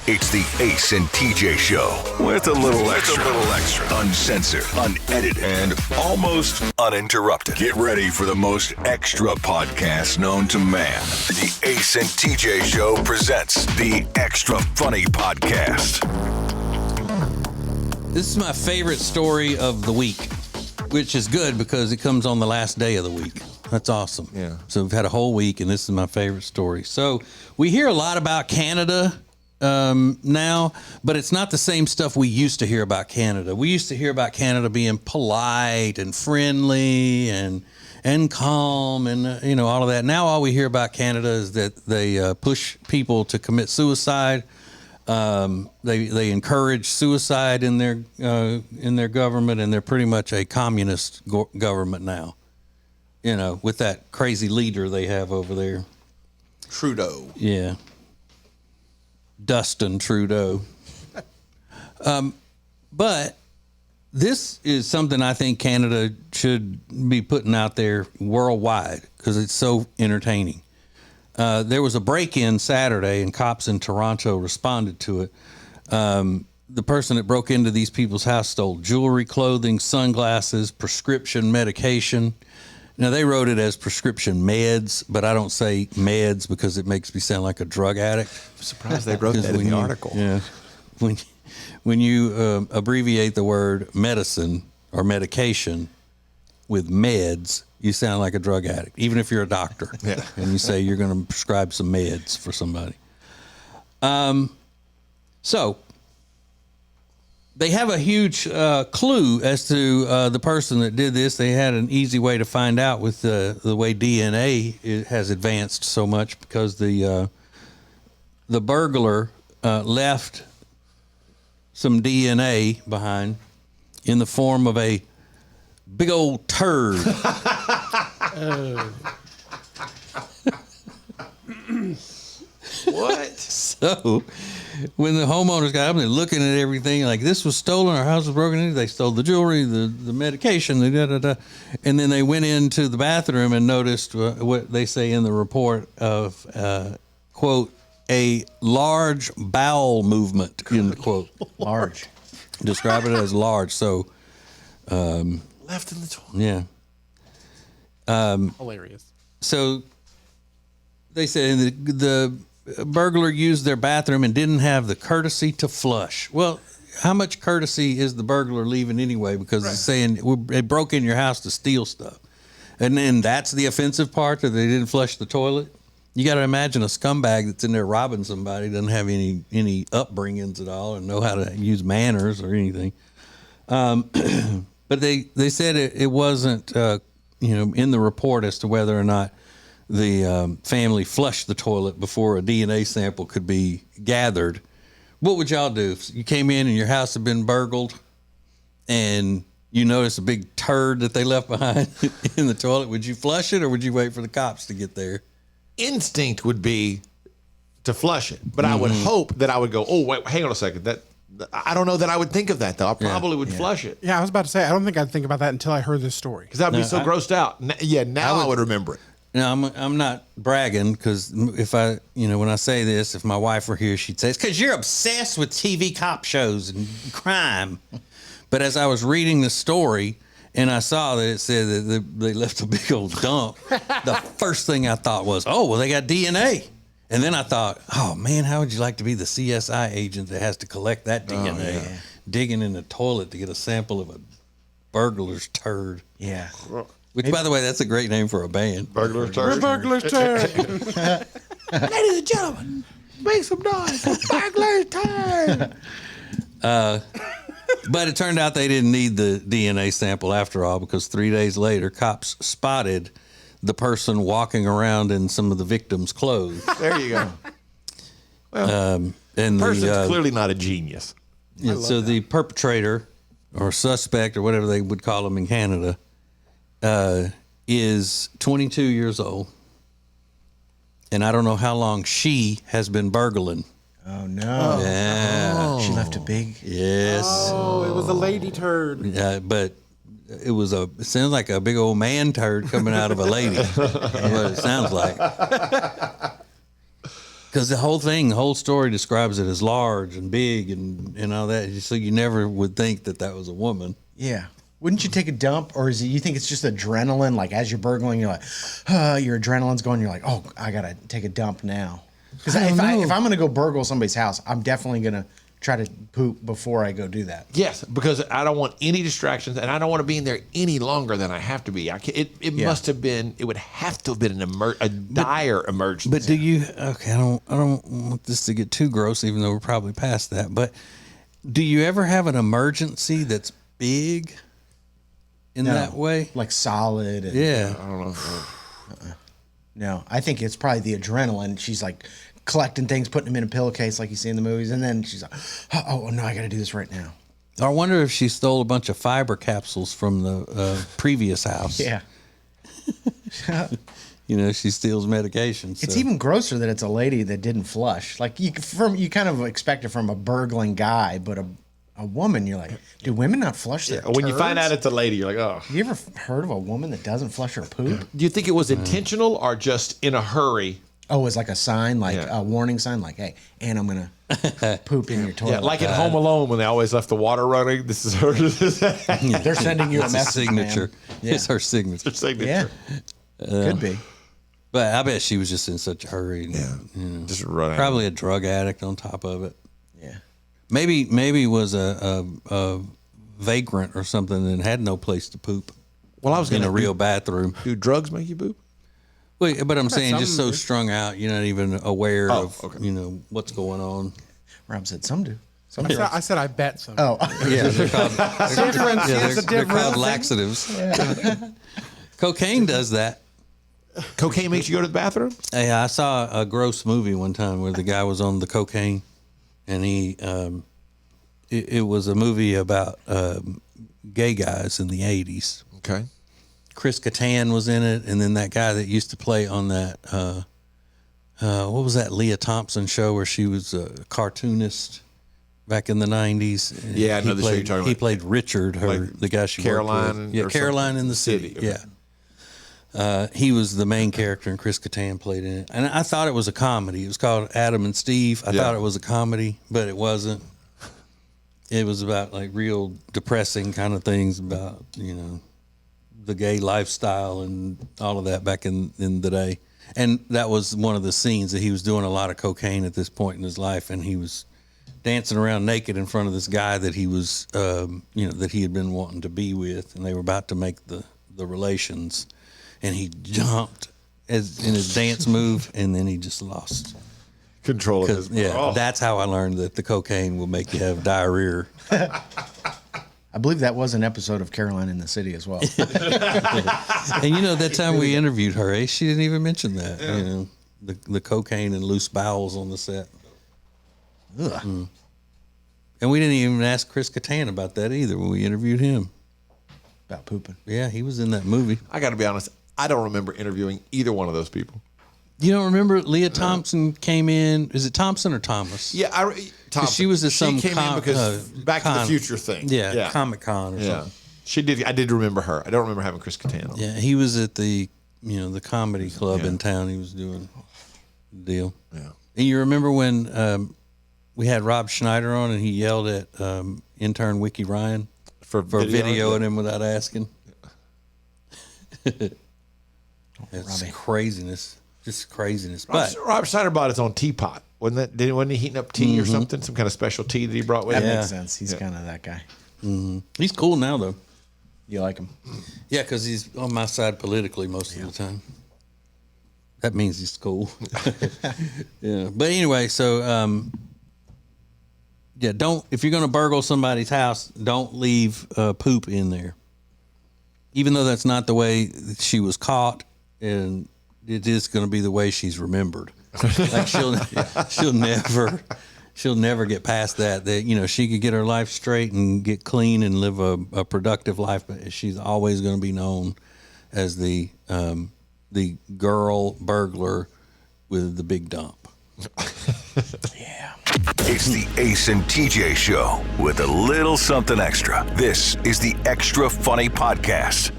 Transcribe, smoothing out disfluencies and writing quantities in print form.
It's the Ace and TJ Show with a little extra. Uncensored, unedited, and almost uninterrupted. Get ready for the most extra podcast known to man. The Ace and TJ Show presents the Extra Funny Podcast. This is my favorite story of the week, which is good because it comes on the last day of the week. That's awesome. Yeah. So we've had a whole week, and this is my favorite story. So we hear a lot about Canada now, but it's not the same stuff we used to hear about Canada. We used to hear about Canada being polite and friendly and calm and all of that. Now all we hear about Canada is that they push people to commit suicide. They encourage suicide in their government, and they're pretty much a communist government now. With that crazy leader they have over there. Trudeau. Yeah. Dustin Trudeau. But this is something I think Canada should be putting out there worldwide because it's so entertaining. There was a break-in Saturday, and cops in Toronto responded to it. The person that broke into these people's house stole jewelry, clothing, sunglasses, prescription medication. Now, they wrote it as prescription meds, but I don't say meds because it makes me sound like a drug addict. I'm surprised they wrote that in the article. Yeah. When you abbreviate the word medicine or medication with meds, you sound like a drug addict, even if you're a doctor. Yeah. And you say you're going to prescribe some meds for somebody. So they have a huge clue as to the person that did this. They had an easy way to find out with the way DNA has advanced so much because the burglar left some DNA behind in the form of a big old turd. What? So when the homeowners got up and they're looking at everything, like this was stolen, our house was broken into, they stole the jewelry, the medication, and then they went into the bathroom and noticed what they say in the report of, quote, a large bowel movement, end quote. Large. Describe it as large. So, Left in the toilet. yeah. Hilarious. So they said the burglar used their bathroom and didn't have the courtesy to flush. Well, how much courtesy is the burglar leaving anyway? Because it's saying they broke in your house to steal stuff. And then that's the offensive part, that they didn't flush the toilet. You got to imagine a scumbag that's in there robbing somebody, doesn't have any upbringings at all and know how to use manners or anything. But they said it wasn't, in the report as to whether or not the family flushed the toilet before a DNA sample could be gathered. What would y'all do if you came in and your house had been burgled and you noticed a big turd that they left behind in the toilet? Would you flush it or would you wait for the cops to get there? Instinct would be to flush it, but I would hope that I would go, oh, wait, hang on a second. I don't know that I would think of that, though. I probably would flush it. Yeah, I was about to say, I don't think I'd think about that until I heard this story. Because I'd be so grossed out. Now I would remember it. Now, I'm not bragging because if when I say this, if my wife were here, she'd say, it's because you're obsessed with TV cop shows and crime. But as I was reading the story and I saw that it said that they left a big old dump, the first thing I thought was, oh, well, they got DNA. And then I thought, oh, man, how would you like to be the CSI agent that has to collect that DNA, digging in the toilet to get a sample of a burglar's turd? Yeah. Which, by the way, that's a great name for a band. Burglar's turd. Burglar's turd. Ladies and gentlemen, make some noise. Burglar's turd. But it turned out they didn't need the DNA sample after all, because 3 days later, cops spotted the person walking around in some of the victims' clothes. There you go. Well, And person's the, clearly not a genius. yeah, so the perpetrator or suspect or whatever they would call them in Canada is 22 years old. And I don't know how long she has been burgling. Oh, no. Yeah. She left a big... Yes. Oh, it was a lady turd. Yeah, but it sounds like a big old man turd coming out of a lady. That's what it sounds like. Because the whole story describes it as large and big and all that. So you never would think that was a woman. Yeah. Wouldn't you take a dump, or you think it's just adrenaline? Like as you're burgling, you're like, your adrenaline's going. You're like, oh, I gotta take a dump now. Because if I'm gonna go burgle somebody's house, I'm definitely gonna try to poop before I go do that. Yes, because I don't want any distractions, and I don't want to be in there any longer than I have to be. It must have been. It would have to have been a dire emergency. But do you? Okay, I don't want this to get too gross, even though we're probably past that. But do you ever have an emergency that's big in that way? Like solid. And, Yeah. I don't know. No, I think it's probably the adrenaline. She's like collecting things, putting them in a pillowcase like you see in the movies, and then she's like, oh no, I got to do this right now. I wonder if she stole a bunch of fiber capsules from the previous house. Yeah. She steals medication. So. It's even grosser that it's a lady that didn't flush. Like you kind of expect it from a burgling guy, but a woman, you're like, do women not flush their When you find turds? out it's a lady, you're like, oh. You ever heard of a woman that doesn't flush her poop? Do you think it was intentional or just in a hurry? Oh, it's like a sign, like Yeah. a warning sign, like, hey, and I'm going to poop in your toilet. Yeah, like in Home Alone when they always left the water running. This is her They're sending you a It's message, signature. man. Yeah. It's her signature. signature. Yeah. Could be. But I bet she was just in such a hurry. Just running. Probably a drug addict on top of it. Yeah. Maybe was a vagrant or something and had no place to poop. Well, I was in going a real bathroom. Do drugs make you poop? Well, but I'm saying just so some do. strong out, you're not even aware of okay. what's going on. Rob said some do. Some I said I bet some. Oh. Yeah, they're called, Difference is a they're called difference. laxatives. Cocaine does that. Cocaine makes you go to the bathroom? Hey, I saw a gross movie one time where the guy was on the cocaine, and he it was a movie about gay guys in the 80s. Okay. Chris Kattan was in it, and then that guy that used to play on that what was that Leah Thompson show where she was a cartoonist back in the 90s? Yeah, I know the show you're talking about. He played Richard, the guy she Caroline worked with. Yeah, or Caroline something? in the City. Okay. Yeah. He was the main character, and Chris Kattan played in it. And I thought it was a comedy. It was called Adam and Steve. I thought it was a comedy, but it wasn't. It was about like real depressing kind of things about, the gay lifestyle and all of that back in the day. And that was one of the scenes that he was doing a lot of cocaine at this point in his life. And he was dancing around naked in front of this guy that he was, that he had been wanting to be with. And they were about to make the relations. And he jumped in his dance move, and then he just lost Control of his. That's how I learned that the cocaine will make you have diarrhea. I believe that was an episode of Caroline in the City as well. And that time we interviewed her, she didn't even mention that. The cocaine and loose bowels on the set. Ugh. And we didn't even ask Chris Kattan about that either when we interviewed him. About pooping. Yeah, he was in that movie. I got to be honest. I don't remember interviewing either one of those people. You don't remember Leah Thompson came in? Is it Thompson or Thomas? Yeah, Thompson. She was at some came in because Back to the Future thing. Yeah, Comic Con or Yeah, something. she did. I did remember her. I don't remember having Chris Kattan on. Yeah, he was at the the comedy club in town. He was doing the deal. Yeah. And you remember when we had Rob Schneider on and he yelled at intern Wiki Ryan for videoing him without asking? It's craziness. Just craziness. But Rob Schneider bought his own teapot. Wasn't he heating up tea or something? Some kind of special tea that he brought with That him? makes sense. He's kind of that guy. he's cool now, though. You like him? Yeah, because he's on my side politically most of the time. That means he's cool. Yeah. But anyway, so if you're going to burgle somebody's house, don't leave poop in there. Even though that's not the way that she was caught, and it is going to be the way she's remembered. Like she'll never get past that. That she could get her life straight and get clean and live a productive life, but she's always going to be known as the girl burglar with the big dump. Yeah. It's the Ace and TJ Show with a little something extra. This is the Extra Funny Podcast.